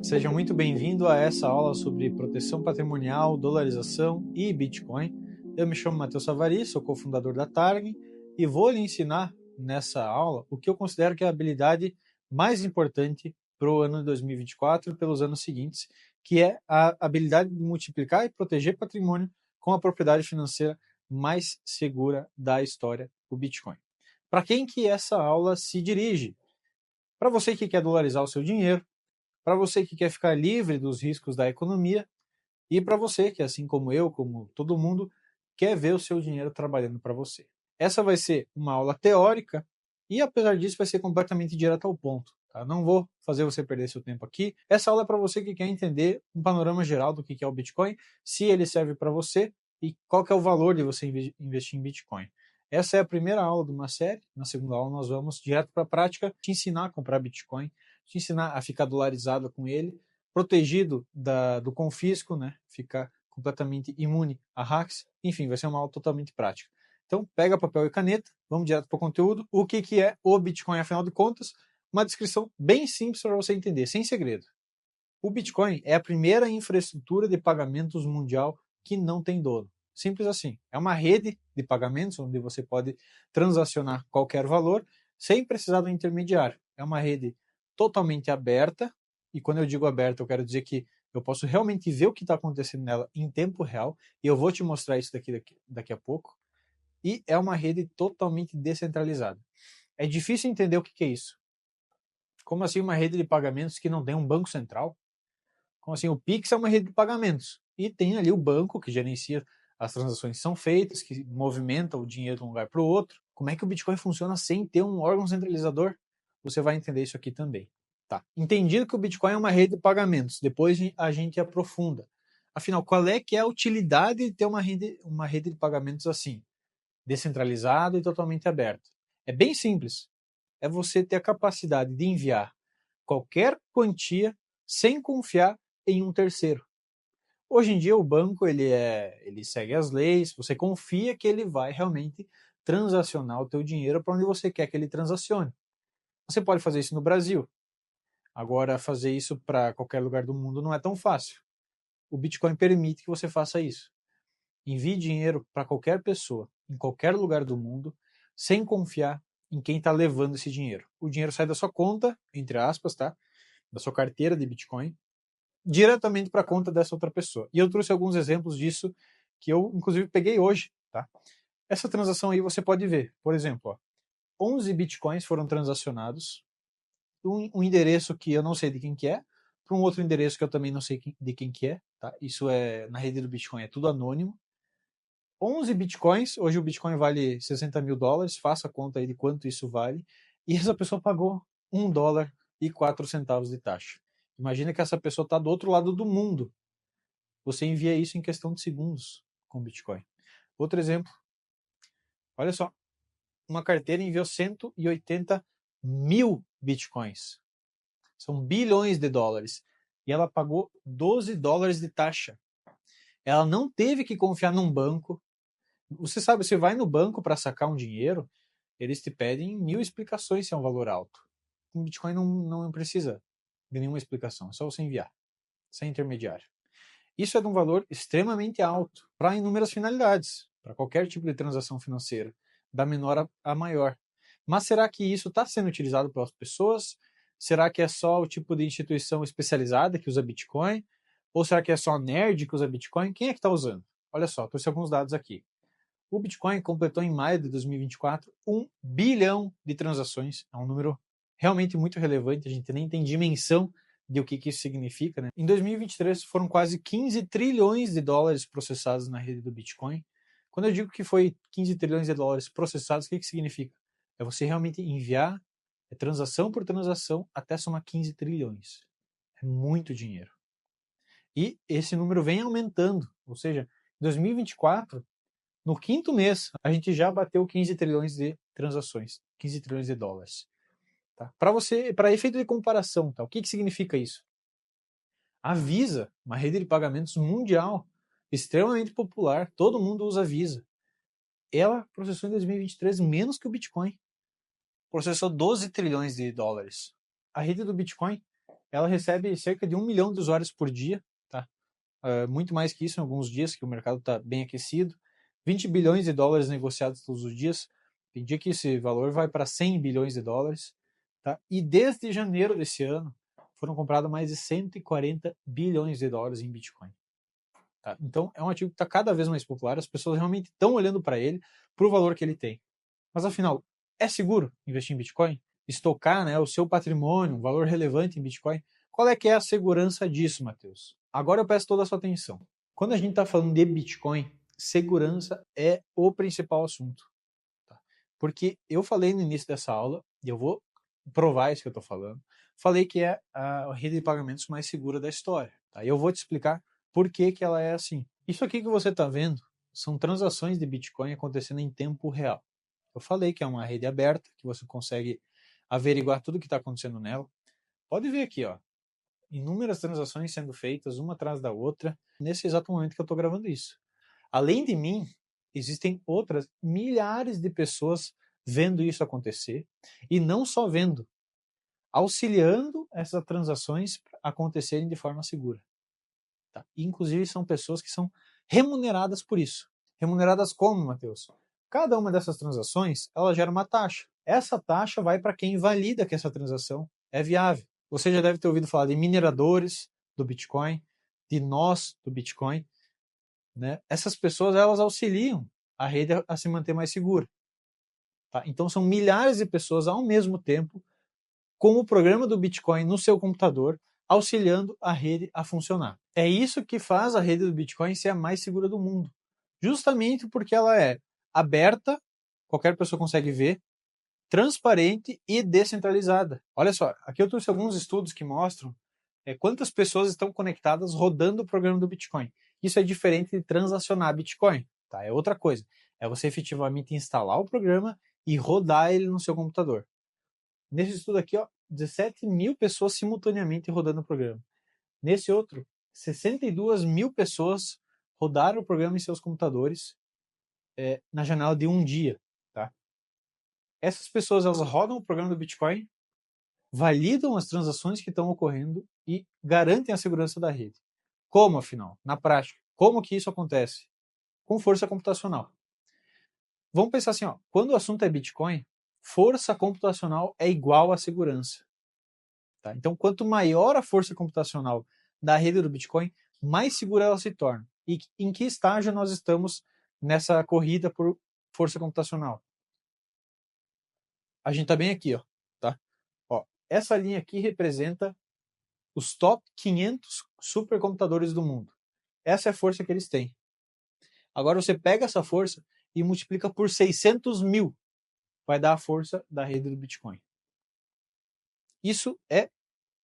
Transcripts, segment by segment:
Seja muito bem-vindo a essa aula sobre proteção patrimonial, dolarização e Bitcoin. Eu me chamo Matheus Savari, sou cofundador da Target e vou lhe ensinar nessa aula o que eu considero que é a habilidade mais importante para o ano de 2024 e pelos anos seguintes, que é a habilidade de multiplicar e proteger patrimônio com a propriedade financeira mais segura da história, o Bitcoin. Para quem que essa aula se dirige? Para você que quer dolarizar o seu dinheiro, para você que quer ficar livre dos riscos da economia e para você que, assim como eu, como todo mundo, quer ver o seu dinheiro trabalhando para você. Essa vai ser uma aula teórica e, apesar disso, vai ser completamente direto ao ponto. Tá? Não vou fazer você perder seu tempo aqui. Essa aula é para você que quer entender um panorama geral do que é o Bitcoin, se ele serve para você e qual que é o valor de você investir em Bitcoin. Essa é a primeira aula de uma série. Na segunda aula nós vamos direto para a prática, te ensinar a comprar Bitcoin, te ensinar a ficar dolarizado com ele, protegido do confisco, né? Ficar completamente imune a hacks. Enfim, vai ser uma aula totalmente prática. Então, pega papel e caneta, vamos direto para o conteúdo. O que é o Bitcoin, afinal de contas? Uma descrição bem simples para você entender, sem segredo. O Bitcoin é a primeira infraestrutura de pagamentos mundial que não tem dono. Simples assim. É uma rede de pagamentos onde você pode transacionar qualquer valor sem precisar do intermediário. É uma rede totalmente aberta, e quando eu digo aberta, eu quero dizer que eu posso realmente ver o que está acontecendo nela em tempo real, e eu vou te mostrar isso daqui a pouco. E é uma rede totalmente descentralizada. É difícil entender o que é isso. Como assim uma rede de pagamentos que não tem um banco central? Como assim? O Pix é uma rede de pagamentos. E tem ali o banco que gerencia as transações que são feitas, que movimenta o dinheiro de um lugar para o outro. Como é que o Bitcoin funciona sem ter um órgão centralizador? Você vai entender isso aqui também. Tá. Entendido que o Bitcoin é uma rede de pagamentos, depois a gente aprofunda. Afinal, qual é que é a utilidade de ter uma rede de pagamentos assim, descentralizada e totalmente aberta? É bem simples. É você ter a capacidade de enviar qualquer quantia sem confiar em um terceiro. Hoje em dia o banco ele segue as leis, você confia que ele vai realmente transacionar o teu dinheiro para onde você quer que ele transacione. Você pode fazer isso no Brasil. Agora fazer isso para qualquer lugar do mundo não é tão fácil. O Bitcoin permite que você faça isso. Envie dinheiro para qualquer pessoa, em qualquer lugar do mundo, sem confiar em quem está levando esse dinheiro. O dinheiro sai da sua conta, entre aspas, tá? Da sua carteira de Bitcoin, diretamente para a conta dessa outra pessoa. E eu trouxe alguns exemplos disso que eu, inclusive, peguei hoje. Tá? Essa transação aí você pode ver. Por exemplo, ó, 11 bitcoins foram transacionados, um endereço que eu não sei de quem que é, para um outro endereço que eu também não sei de quem que é. Tá? Isso é na rede do Bitcoin, é tudo anônimo. 11 bitcoins, hoje o Bitcoin vale 60 mil dólares, faça a conta aí de quanto isso vale, e essa pessoa pagou 1 dólar e 4 centavos de taxa. Imagina que essa pessoa está do outro lado do mundo. Você envia isso em questão de segundos com Bitcoin. Outro exemplo, olha só, uma carteira enviou 180 mil Bitcoins. São bilhões de dólares. E ela pagou 12 dólares de taxa. Ela não teve que confiar num banco. Você sabe, você vai no banco para sacar um dinheiro, eles te pedem 1000 explicações se é um valor alto. Com Bitcoin não precisa de nenhuma explicação, é só você enviar, sem intermediário. Isso é de um valor extremamente alto para inúmeras finalidades, para qualquer tipo de transação financeira, da menor a maior. Mas será que isso está sendo utilizado pelas pessoas? Será que é só o tipo de instituição especializada que usa Bitcoin? Ou será que é só nerd que usa Bitcoin? Quem é que está usando? Olha só, trouxe alguns dados aqui. O Bitcoin completou em maio de 2024 1 bilhão de transações. É um número realmente muito relevante, a gente nem tem dimensão de o que isso significa. Né? Em 2023 foram quase 15 trilhões de dólares processados na rede do Bitcoin. Quando eu digo que foi 15 trilhões de dólares processados, o que significa? É você realmente enviar transação por transação até somar 15 trilhões. É muito dinheiro. E esse número vem aumentando, ou seja, em 2024 no quinto mês, a gente já bateu 15 trilhões de transações, 15 trilhões de dólares. Tá? Para efeito de comparação, tá? O que significa isso? A Visa, uma rede de pagamentos mundial, extremamente popular, todo mundo usa Visa. Ela processou em 2023 menos que o Bitcoin. Processou 12 trilhões de dólares. A rede do Bitcoin ela recebe cerca de 1 milhão de usuários por dia, tá? Muito mais que isso em alguns dias, que o mercado está bem aquecido. 20 bilhões de dólares negociados todos os dias. Tem dia que esse valor vai para 100 bilhões de dólares. Tá? E desde janeiro desse ano, foram comprados mais de 140 bilhões de dólares em Bitcoin. Tá? Então, é um ativo que está cada vez mais popular, as pessoas realmente estão olhando para ele, para o valor que ele tem. Mas, afinal, é seguro investir em Bitcoin? Estocar, né, o seu patrimônio, um valor relevante em Bitcoin? Qual é que é a segurança disso, Matheus? Agora eu peço toda a sua atenção. Quando a gente está falando de Bitcoin, segurança é o principal assunto. Tá? Porque eu falei no início dessa aula, e eu vou provar isso que eu estou falando, falei que é a rede de pagamentos mais segura da história. Tá? E eu vou te explicar por que, que ela é assim. Isso aqui que você está vendo são transações de Bitcoin acontecendo em tempo real. Eu falei que é uma rede aberta, que você consegue averiguar tudo o que está acontecendo nela. Pode ver aqui, ó, inúmeras transações sendo feitas uma atrás da outra, nesse exato momento que eu estou gravando isso. Além de mim, existem outras milhares de pessoas vendo isso acontecer, e não só vendo, auxiliando essas transações acontecerem de forma segura. Tá? Inclusive, são pessoas que são remuneradas por isso. Remuneradas como, Matheus? Cada uma dessas transações, ela gera uma taxa. Essa taxa vai para quem valida que essa transação é viável. Você já deve ter ouvido falar de mineradores do Bitcoin, de nós do Bitcoin, né? Essas pessoas, elas auxiliam a rede a se manter mais segura. Tá? Então, são milhares de pessoas ao mesmo tempo com o programa do Bitcoin no seu computador, auxiliando a rede a funcionar. É isso que faz a rede do Bitcoin ser a mais segura do mundo. Justamente porque ela é aberta, qualquer pessoa consegue ver, transparente e descentralizada. Olha só, aqui eu trouxe alguns estudos que mostram quantas pessoas estão conectadas rodando o programa do Bitcoin. Isso é diferente de transacionar Bitcoin, tá? É outra coisa. É você efetivamente instalar o programa e rodar ele no seu computador. Nesse estudo aqui, ó, 17 mil pessoas simultaneamente rodando o programa. Nesse outro, 62 mil pessoas rodaram o programa em seus computadores na janela de um dia. Tá? Essas pessoas, elas rodam o programa do Bitcoin, validam as transações que estão ocorrendo e garantem a segurança da rede. Como, afinal? Na prática, como que isso acontece? Com força computacional. Vamos pensar assim, ó, quando o assunto é Bitcoin, força computacional é igual a segurança. Tá? Então, quanto maior a força computacional da rede do Bitcoin, mais segura ela se torna. E em que estágio nós estamos nessa corrida por força computacional? A gente está bem aqui, ó, tá? Ó, essa linha aqui representa os top 500 supercomputadores do mundo. Essa é a força que eles têm. Agora você pega essa força e multiplica por 600 mil. Vai dar a força da rede do Bitcoin. Isso é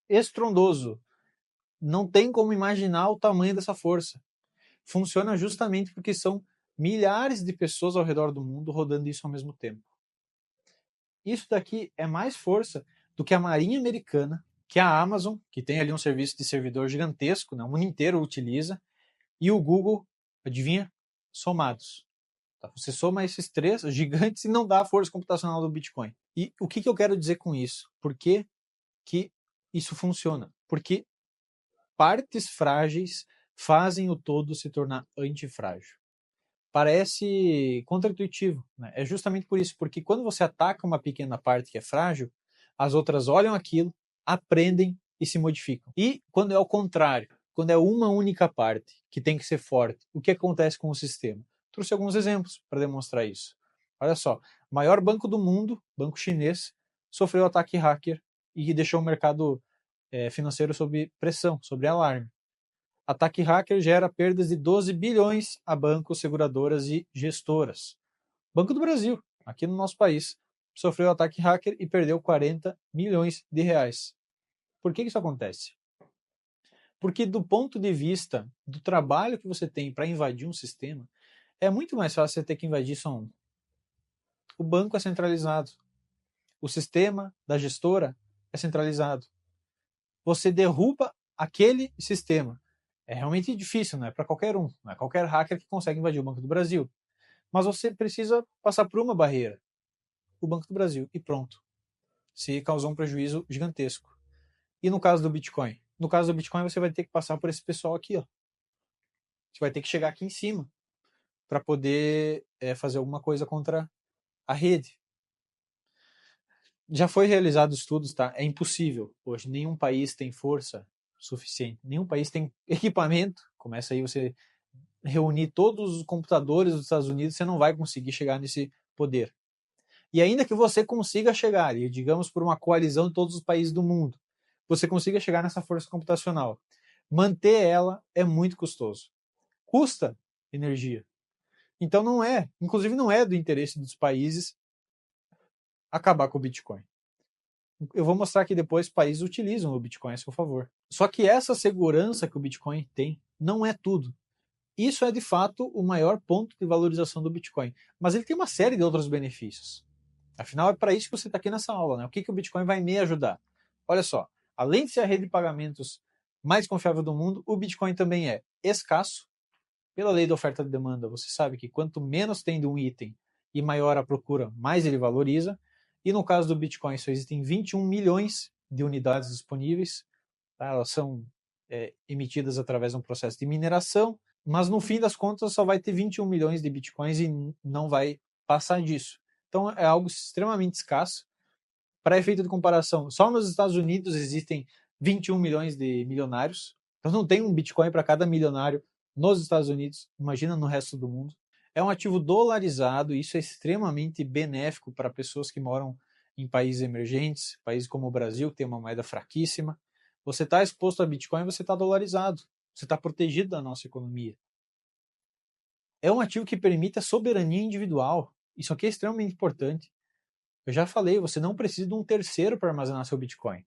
estrondoso. Não tem como imaginar o tamanho dessa força. Funciona justamente porque são milhares de pessoas ao redor do mundo rodando isso ao mesmo tempo. Isso daqui é mais força do que a Marinha Americana, que a Amazon, que tem ali um serviço de servidor gigantesco, né, o mundo inteiro utiliza, e o Google, adivinha? Somados. Tá? Você soma esses três gigantes e não dá a força computacional do Bitcoin. E o que eu quero dizer com isso? Por que isso funciona? Porque partes frágeis fazem o todo se tornar antifrágil. Parece contraintuitivo, né? É justamente por isso, porque quando você ataca uma pequena parte que é frágil, as outras olham aquilo, aprendem e se modificam. E quando é ao contrário, quando é uma única parte que tem que ser forte, o que acontece com o sistema? Trouxe alguns exemplos para demonstrar isso. Olha só, o maior banco do mundo, banco chinês, sofreu ataque hacker e deixou o mercado financeiro sob pressão, sob alarme. Ataque hacker gera perdas de 12 bilhões a bancos, seguradoras e gestoras. Banco do Brasil, aqui no nosso país, sofreu ataque hacker e perdeu 40 milhões de reais. Por que isso acontece? Porque do ponto de vista do trabalho que você tem para invadir um sistema, é muito mais fácil você ter que invadir só um. O banco é centralizado. O sistema da gestora é centralizado. Você derruba aquele sistema. É realmente difícil, não é para qualquer um, não é qualquer hacker que consegue invadir o Banco do Brasil. Mas você precisa passar por uma barreira, o Banco do Brasil, e pronto. Se causou um prejuízo gigantesco. E no caso do Bitcoin? No caso do Bitcoin, você vai ter que passar por esse pessoal aqui, ó. Você vai ter que chegar aqui em cima para poder fazer alguma coisa contra a rede. Já foi realizado estudos, tá? É impossível. Hoje, nenhum país tem força suficiente, nenhum país tem equipamento. Começa aí você reunir todos os computadores dos Estados Unidos, você não vai conseguir chegar nesse poder. E ainda que você consiga chegar, e digamos por uma coalizão de todos os países do mundo, você consiga chegar nessa força computacional, manter ela é muito custoso. Custa energia. Então não é, inclusive não é do interesse dos países acabar com o Bitcoin. Eu vou mostrar que depois países utilizam o Bitcoin a seu favor. Só que essa segurança que o Bitcoin tem não é tudo. Isso é de fato o maior ponto de valorização do Bitcoin. Mas ele tem uma série de outros benefícios. Afinal, é para isso que você está aqui nessa aula, né? O que o Bitcoin vai me ajudar? Olha só, além de ser a rede de pagamentos mais confiável do mundo, o Bitcoin também é escasso. Pela lei da oferta e demanda, você sabe que quanto menos tem de um item e maior a procura, mais ele valoriza. E no caso do Bitcoin, só existem 21 milhões de unidades disponíveis. Tá? Elas são emitidas através de um processo de mineração, mas no fim das contas só vai ter 21 milhões de Bitcoins e não vai passar disso. Então é algo extremamente escasso. Para efeito de comparação, só nos Estados Unidos existem 21 milhões de milionários. Então não tem um Bitcoin para cada milionário nos Estados Unidos, imagina no resto do mundo. É um ativo dolarizado, e isso é extremamente benéfico para pessoas que moram em países emergentes, países como o Brasil, que tem uma moeda fraquíssima. Você está exposto a Bitcoin, você está dolarizado, você está protegido da nossa economia. É um ativo que permite a soberania individual. Isso aqui é extremamente importante. Eu já falei, você não precisa de um terceiro para armazenar seu Bitcoin.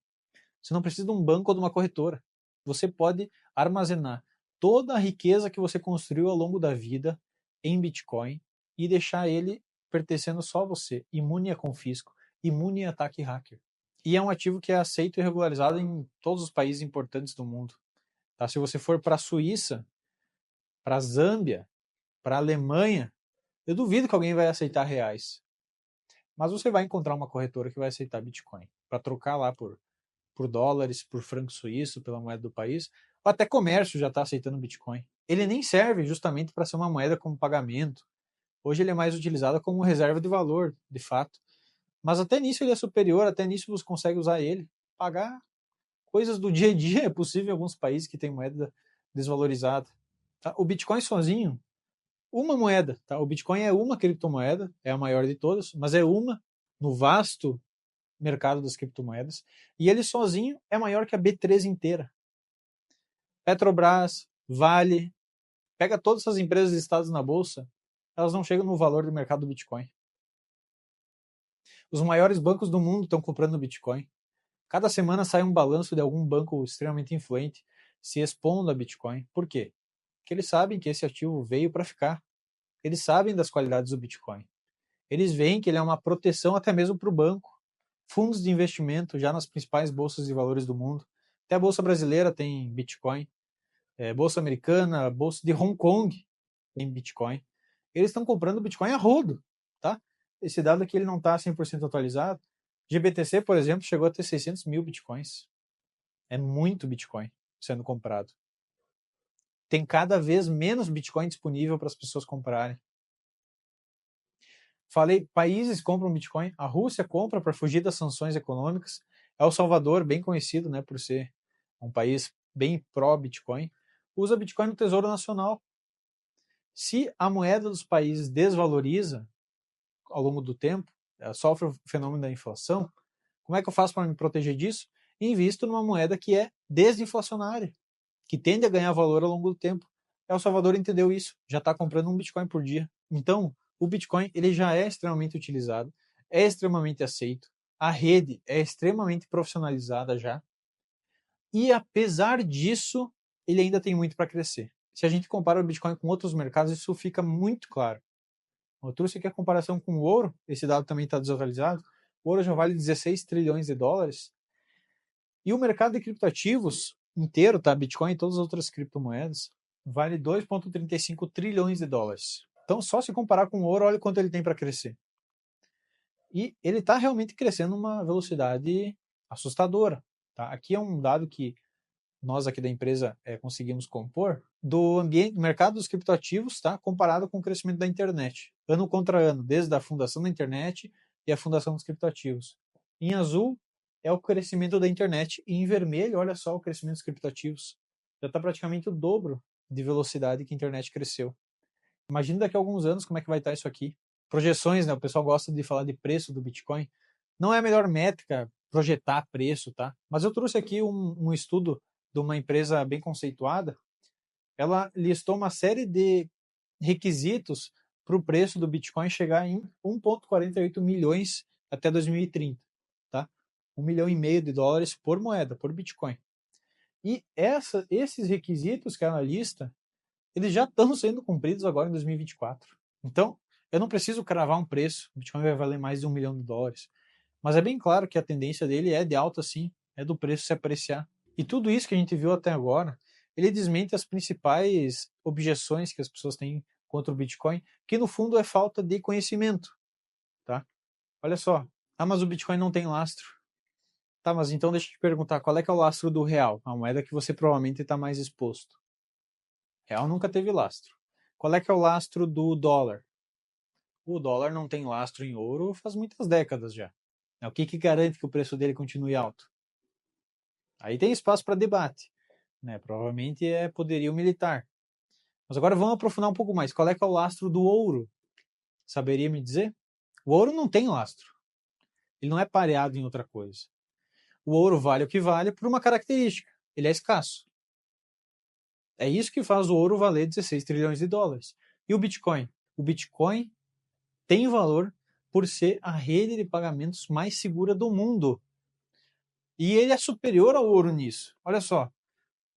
Você não precisa de um banco ou de uma corretora. Você pode armazenar toda a riqueza que você construiu ao longo da vida em Bitcoin e deixar ele pertencendo só a você, imune a confisco, imune a ataque hacker. E é um ativo que é aceito e regularizado em todos os países importantes do mundo. Tá? Se você for para a Suíça, para a Zâmbia, para a Alemanha, eu duvido que alguém vai aceitar reais. Mas você vai encontrar uma corretora que vai aceitar Bitcoin para trocar lá por dólares, por franco suíço, pela moeda do país. Ou até comércio já está aceitando Bitcoin. Ele nem serve justamente para ser uma moeda como pagamento. Hoje ele é mais utilizado como reserva de valor, de fato. Mas até nisso ele é superior, até nisso você consegue usar ele. Pagar coisas do dia a dia é possível em alguns países que têm moeda desvalorizada. Tá? O Bitcoin sozinho, uma moeda. Tá? O Bitcoin é uma criptomoeda, é a maior de todas, mas é uma no vasto mercado das criptomoedas, e ele sozinho é maior que a B3 inteira. Petrobras, Vale, pega todas essas empresas listadas na bolsa, elas não chegam no valor do mercado do Bitcoin. Os maiores bancos do mundo estão comprando Bitcoin. Cada semana sai um balanço de algum banco extremamente influente se expondo a Bitcoin. Por quê? Porque eles sabem que esse ativo veio para ficar. Eles sabem das qualidades do Bitcoin. Eles veem que ele é uma proteção até mesmo para o banco. Fundos de investimento já nas principais bolsas de valores do mundo. Até a bolsa brasileira tem Bitcoin. Bolsa americana, bolsa de Hong Kong tem Bitcoin. Eles estão comprando Bitcoin a rodo, tá? Esse dado aqui ele não está 100% atualizado. GBTC, por exemplo, chegou a ter 600 mil Bitcoins. É muito Bitcoin sendo comprado. Tem cada vez menos Bitcoin disponível para as pessoas comprarem. Falei, países compram Bitcoin. A Rússia compra para fugir das sanções econômicas. El Salvador, bem conhecido, né, por ser um país bem pró-Bitcoin, usa Bitcoin no Tesouro Nacional. Se a moeda dos países desvaloriza ao longo do tempo, sofre o fenômeno da inflação, como é que eu faço para me proteger disso? Invisto numa moeda que é desinflacionária, que tende a ganhar valor ao longo do tempo. El Salvador entendeu isso, já está comprando um Bitcoin por dia. Então, o Bitcoin ele já é extremamente utilizado, é extremamente aceito, a rede é extremamente profissionalizada já, e apesar disso, ele ainda tem muito para crescer. Se a gente compara o Bitcoin com outros mercados, isso fica muito claro. Eu trouxe aqui a comparação com o ouro, esse dado também está desatualizado. O ouro já vale 16 trilhões de dólares. E o mercado de criptoativos inteiro, tá? Bitcoin e todas as outras criptomoedas, vale 2,35 trilhões de dólares. Então, só se comparar com o ouro, olha quanto ele tem para crescer. E ele está realmente crescendo uma velocidade assustadora. Tá? Aqui é um dado que nós aqui da empresa conseguimos compor do mercado dos criptoativos, tá? Comparado com o crescimento da internet, ano contra ano, desde a fundação da internet e a fundação dos criptoativos. Em azul é o crescimento da internet e em vermelho, olha só o crescimento dos criptoativos. Já está praticamente o dobro de velocidade que a internet cresceu. Imagina daqui a alguns anos como é que vai estar isso aqui. Projeções, né? O pessoal gosta de falar de preço do Bitcoin. Não é a melhor métrica projetar preço, tá? Mas eu trouxe aqui um estudo de uma empresa bem conceituada. Ela listou uma série de requisitos para o preço do Bitcoin chegar em 1,48 milhões até 2030, tá? 1,5 milhão de dólares por moeda, por Bitcoin. E esses requisitos que ela lista, eles já estão sendo cumpridos agora em 2024. Então, eu não preciso cravar um preço, o Bitcoin vai valer mais de 1 milhão de dólares. Mas é bem claro que a tendência dele é de alta sim, é do preço se apreciar. E tudo isso que a gente viu até agora, ele desmente as principais objeções que as pessoas têm contra o Bitcoin, que no fundo é falta de conhecimento, tá? Olha só, mas o Bitcoin não tem lastro. Tá, mas então deixa eu te perguntar, qual é que é o lastro do real? A moeda que você provavelmente está mais exposto. Real nunca teve lastro. Qual é que é o lastro do dólar? O dólar não tem lastro em ouro faz muitas décadas já. O que garante que o preço dele continue alto? Aí tem espaço para debate. Né? Provavelmente é poderio militar. Mas agora vamos aprofundar um pouco mais. Qual é que é o lastro do ouro? Saberia me dizer? O ouro não tem lastro. Ele não é pareado em outra coisa. O ouro vale o que vale por uma característica. Ele é escasso. É isso que faz o ouro valer 16 trilhões de dólares. E o Bitcoin? O Bitcoin tem valor por ser a rede de pagamentos mais segura do mundo. E ele é superior ao ouro nisso. Olha só,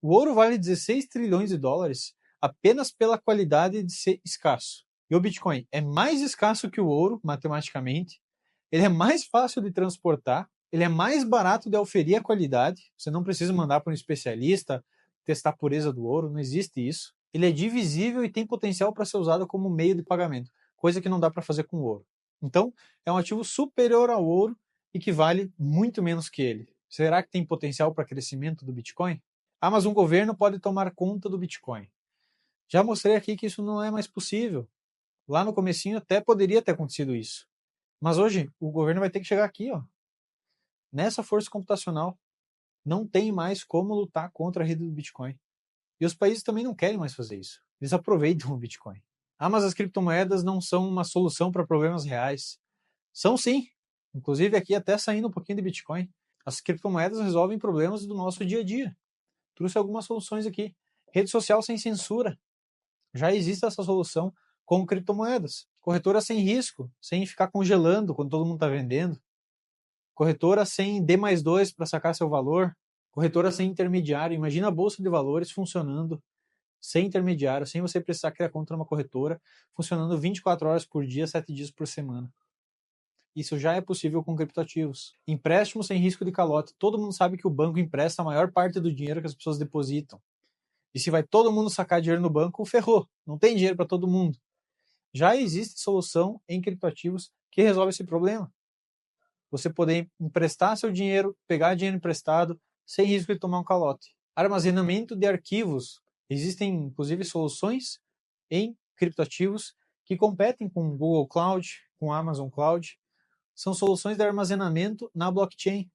o ouro vale 16 trilhões de dólares apenas pela qualidade de ser escasso. E o Bitcoin é mais escasso que o ouro, matematicamente. Ele é mais fácil de transportar. Ele é mais barato de auferir a qualidade. Você não precisa mandar para um especialista testar a pureza do ouro. Não existe isso. Ele é divisível e tem potencial para ser usado como meio de pagamento, coisa que não dá para fazer com o ouro. Então, é um ativo superior ao ouro e que vale muito menos que ele. Será que tem potencial para crescimento do Bitcoin? Mas um governo pode tomar conta do Bitcoin. Já mostrei aqui que isso não é mais possível. Lá no comecinho até poderia ter acontecido isso. Mas hoje o governo vai ter que chegar aqui, ó. Nessa força computacional. Não tem mais como lutar contra a rede do Bitcoin. E os países também não querem mais fazer isso. Eles aproveitam o Bitcoin. Mas as criptomoedas não são uma solução para problemas reais. São sim. Inclusive aqui até saindo um pouquinho de Bitcoin. As criptomoedas resolvem problemas do nosso dia a dia. Trouxe algumas soluções aqui. Rede social sem censura. Já existe essa solução com criptomoedas. Corretora sem risco, sem ficar congelando quando todo mundo está vendendo. Corretora sem D mais 2 para sacar seu valor. Corretora sem intermediário. Imagina a bolsa de valores funcionando sem intermediário, sem você precisar criar conta numa corretora, funcionando 24 horas por dia, 7 dias por semana. Isso já é possível com criptoativos. Empréstimo sem risco de calote. Todo mundo sabe que o banco empresta a maior parte do dinheiro que as pessoas depositam. E se vai todo mundo sacar dinheiro no banco, ferrou. Não tem dinheiro para todo mundo. Já existe solução em criptoativos que resolve esse problema. Você poder emprestar seu dinheiro, pegar dinheiro emprestado, sem risco de tomar um calote. Armazenamento de arquivos. Existem, inclusive, soluções em criptoativos que competem com o Google Cloud, com o Amazon Cloud. São soluções de armazenamento na blockchain.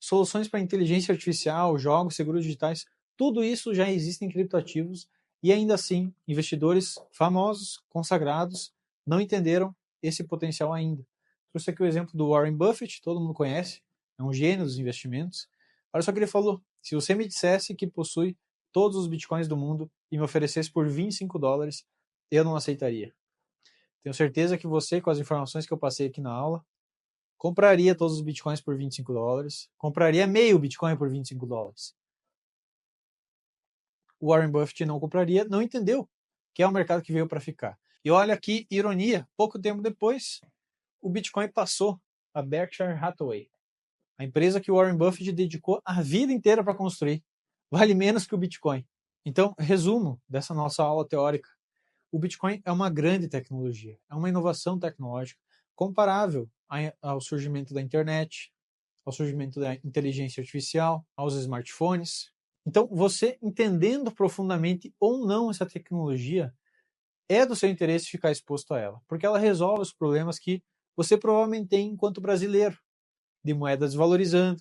Soluções para inteligência artificial, jogos, seguros digitais, tudo isso já existe em criptoativos e ainda assim, investidores famosos, consagrados, não entenderam esse potencial ainda. Trouxe aqui o exemplo do Warren Buffett, todo mundo conhece, é um gênio dos investimentos. Olha só o que ele falou: se você me dissesse que possui todos os bitcoins do mundo e me oferecesse por 25 dólares, eu não aceitaria. Tenho certeza que você, com as informações que eu passei aqui na aula, compraria todos os bitcoins por 25 dólares, compraria meio bitcoin por 25 dólares. O Warren Buffett não compraria, não entendeu que é um mercado que veio para ficar. E olha que ironia, pouco tempo depois, o Bitcoin passou a Berkshire Hathaway, a empresa que o Warren Buffett dedicou a vida inteira para construir. Vale menos que o Bitcoin. Então, resumo dessa nossa aula teórica. O Bitcoin é uma grande tecnologia, é uma inovação tecnológica comparável ao surgimento da internet, ao surgimento da inteligência artificial, aos smartphones. Então, você entendendo profundamente ou não essa tecnologia, é do seu interesse ficar exposto a ela, porque ela resolve os problemas que você provavelmente tem enquanto brasileiro, de moeda desvalorizando,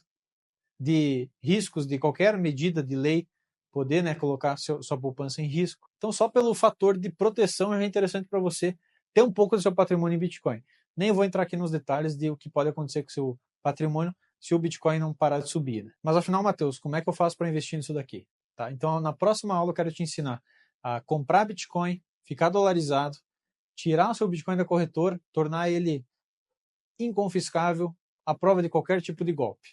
de riscos de qualquer medida de lei poder, né, colocar sua poupança em risco. Então, só pelo fator de proteção já é interessante para você ter um pouco do seu patrimônio em Bitcoin. Nem vou entrar aqui nos detalhes de o que pode acontecer com o seu patrimônio se o Bitcoin não parar de subir. Né? Mas afinal, Matheus, como é que eu faço para investir nisso daqui? Tá? Então, na próxima aula eu quero te ensinar a comprar Bitcoin, ficar dolarizado, tirar o seu Bitcoin da corretora, tornar ele inconfiscável à prova de qualquer tipo de golpe.